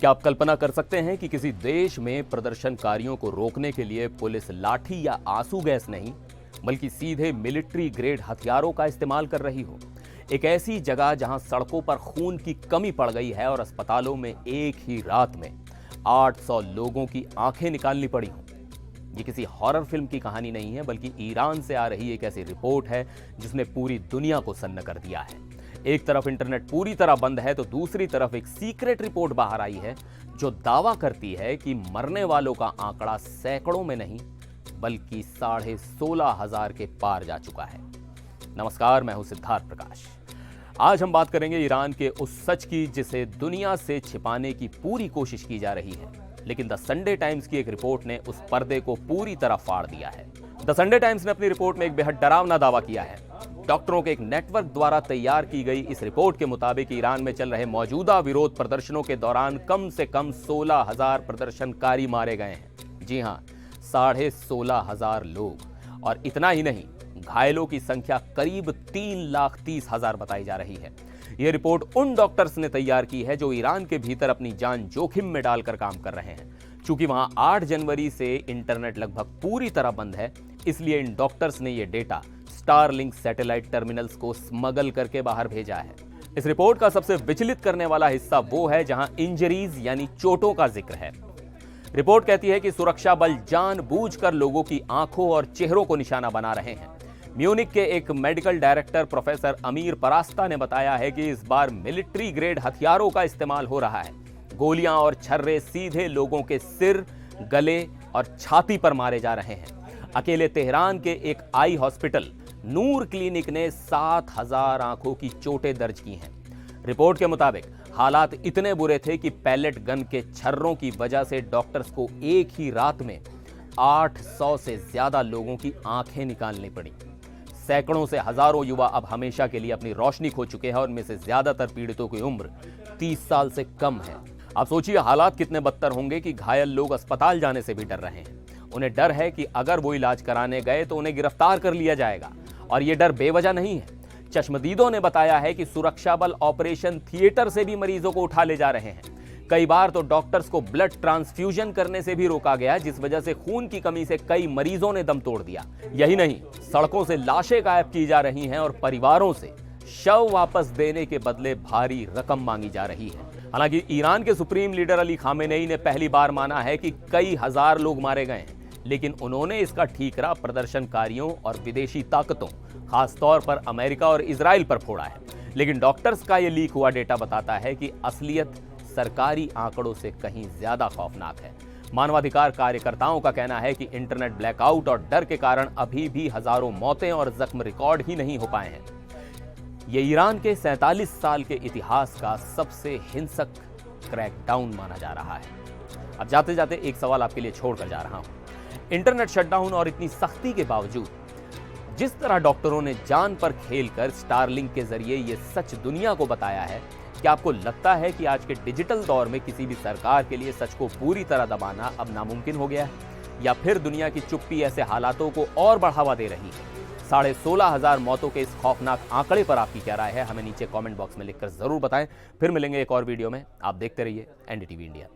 क्या आप कल्पना कर सकते हैं कि किसी देश में प्रदर्शनकारियों को रोकने के लिए पुलिस लाठी या आंसू गैस नहीं बल्कि सीधे मिलिट्री ग्रेड हथियारों का इस्तेमाल कर रही हो? एक ऐसी जगह जहां सड़कों पर खून की कमी पड़ गई है और अस्पतालों में एक ही रात में 800 लोगों की आंखें निकालनी पड़ी हों। ये किसी हॉरर फिल्म की कहानी नहीं है बल्कि ईरान से आ रही एक ऐसी रिपोर्ट है जिसने पूरी दुनिया को सन्न कर दिया है। एक तरफ इंटरनेट पूरी तरह बंद है तो दूसरी तरफ एक सीक्रेट रिपोर्ट बाहर आई है जो दावा करती है कि मरने वालों का आंकड़ा सैकड़ों में नहीं बल्कि 16,500 के पार जा चुका है। नमस्कार, मैं हूं सिद्धार्थ प्रकाश। आज हम बात करेंगे ईरान के उस सच की जिसे दुनिया से छिपाने की पूरी कोशिश की जा रही है, लेकिन द संडे टाइम्स की एक रिपोर्ट ने उस पर्दे को पूरी तरह फाड़ दिया है। द संडे टाइम्स ने अपनी रिपोर्ट में एक बेहद डरावना दावा किया है। डॉक्टरों के एक नेटवर्क द्वारा तैयार की गई इस रिपोर्ट के मुताबिक ईरान में चल रहे मौजूदा विरोध प्रदर्शनों के दौरान कम से कम 16,000 प्रदर्शनकारी मारे गए हैं। जी हां, 16,500 लोग। और इतना ही नहीं, घायलों की संख्या करीब 3,30,000 बताई जा रही है। यह रिपोर्ट उन डॉक्टर्स ने तैयार की है जो ईरान के भीतर अपनी जान जोखिम में डालकर काम कर रहे हैं। चूंकि वहां 8 जनवरी से इंटरनेट लगभग पूरी तरह बंद है, इसलिए इन डॉक्टर्स ने यह डेटा स्टारलिंक सैटेलाइट टर्मिनल्स को स्मगल करके बाहर भेजा है। इस रिपोर्ट का सबसे विचलित करने वाला हिस्सा वो है जहां इंजरीज यानी चोटों का जिक्र है। रिपोर्ट कहती है कि सुरक्षा बल जानबूझकर लोगों की आंखों और चेहरों को निशाना बना रहे हैं। म्यूनिक के एक मेडिकल डायरेक्टर प्रोफेसर अमीर परास्ता ने बताया है कि इस बार मिलिट्री ग्रेड हथियारों का इस्तेमाल हो रहा है। गोलियां और छर्रे सीधे लोगों के सिर, गले और छाती पर मारे जा रहे हैं। अकेले तेहरान के एक आई हॉस्पिटल नूर क्लिनिक ने 7,000 आंखों की चोटें दर्ज की हैं। रिपोर्ट के मुताबिक हालात इतने बुरे थे कि पैलेट गन के छर्रों की वजह से डॉक्टर्स को एक ही रात में 800 से ज्यादा लोगों की आंखें निकालनी पड़ी। सैकड़ों से हजारों युवा अब हमेशा के लिए अपनी रोशनी खो चुके हैं और उनमें से ज्यादातर पीड़ितों की उम्र 30 साल से कम है। आप सोचिए हालात कितने बदतर होंगे कि घायल लोग अस्पताल जाने से भी डर रहे हैं। उन्हें डर है कि अगर वो इलाज कराने गए तो उन्हें गिरफ्तार कर लिया जाएगा, और ये डर बेवजह नहीं है। चश्मदीदों ने बताया है कि सुरक्षा बल ऑपरेशन थिएटर से भी मरीजों को उठा ले जा रहे हैं। कई बार तो डॉक्टर्स को ब्लड ट्रांसफ्यूजन करने से भी रोका गया, जिस वजह से खून की कमी से कई मरीजों ने दम तोड़ दिया। यही नहीं, सड़कों से लाशें गायब की जा रही हैं और परिवारों से शव वापस देने के बदले भारी रकम मांगी जा रही है। हालांकि ईरान के सुप्रीम लीडर अली खामेनेई ने पहली बार माना है कि कई हजार लोग मारे गए हैं, लेकिन उन्होंने इसका ठीकरा प्रदर्शनकारियों और विदेशी ताकतों, खासतौर पर अमेरिका और इजराइल पर फोड़ा है। लेकिन डॉक्टर्स का यह लीक हुआ डेटा बताता है कि असलियत सरकारी आंकड़ों से कहीं ज्यादा खौफनाक है। मानवाधिकार कार्यकर्ताओं का कहना है कि इंटरनेट ब्लैकआउट और डर के कारण अभी भी हजारों मौतें और जख्म रिकॉर्ड ही नहीं हो पाए हैं। ये ईरान के 47 साल के इतिहास का सबसे हिंसक क्रैकडाउन माना जा रहा है। अब जाते जाते एक सवाल आपके लिए छोड़कर जा रहा हूं। इंटरनेट शटडाउन और इतनी सख्ती के बावजूद जिस तरह डॉक्टरों ने जान पर खेलकर स्टारलिंक के जरिए यह सच दुनिया को बताया है, क्या आपको लगता है कि आज के डिजिटल दौर में किसी भी सरकार के लिए सच को पूरी तरह दबाना अब नामुमकिन हो गया है, या फिर दुनिया की चुप्पी ऐसे हालातों को और बढ़ावा दे रही है? 16,500 मौतों के इस खौफनाक आंकड़े पर आपकी क्या राय है, हमें नीचे कमेंट बॉक्स में लिखकर जरूर बताएं। फिर मिलेंगे एक और वीडियो में। आप देखते रहिए एनडीटीवी इंडिया।